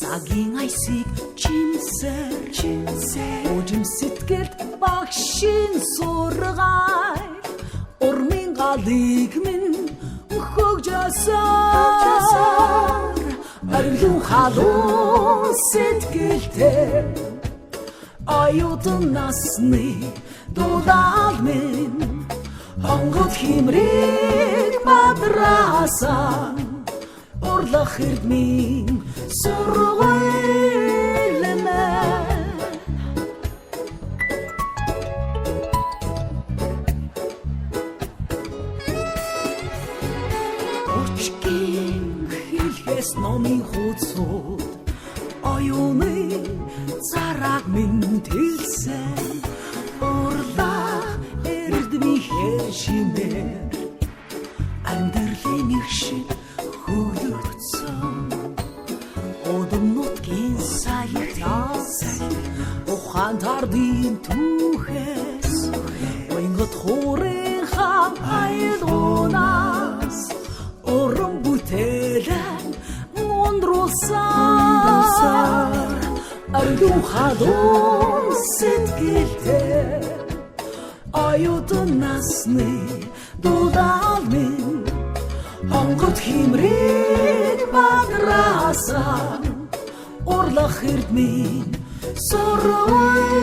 Цагийн айсыг чимсэр Ожим сэтгэлд багшин сургай Урмын галыг минь хөгжөсөр Арилуу халуун сэтгэлтэй Аюутан насны дулаал минь Хонгод химрэг бадраасан Орлох эрдмийн сургуйлэмэ Очгийн хэлхээс номын хуудсууд Оюуны цараг минь тэлсэн Орлох эрдмийн хэр шимээр Амьдралын нэг шиг Одомнотгийн саятаас Ухаантардын түүхээс Ойнгот хуурын хам айлгунаас Орон бүтээлэн мундруулсаар Арилуу халуун сэтгэлтэй Аюутан насны дулаал минь Хонгод химрэг бадраасан Орлох эрдмийн сургуйлэмэ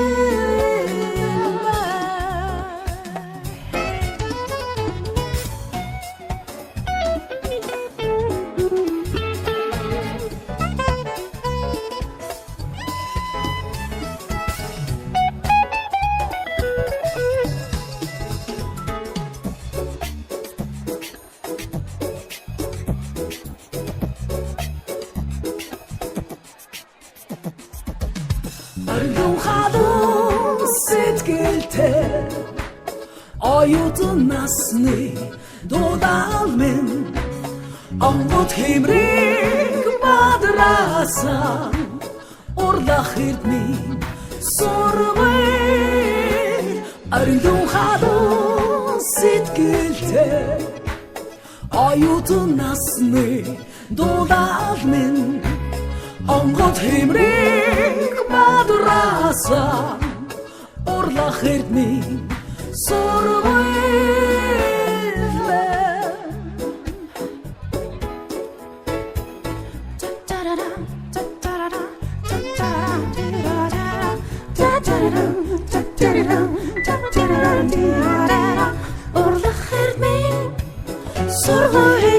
Арилуу халуун сэтгэлтэй Оюутан насны дулаал минь Онгод химрэг бадраасан Орлох эрдмийн сургуйл Арилуу халуун сэтгэлтэй Оюутан насны дулаал минь Онгод химрэг бадраасан Орлох эрдмийн сургуйлэмэ Орлох эрдмийн сургуйлэмэ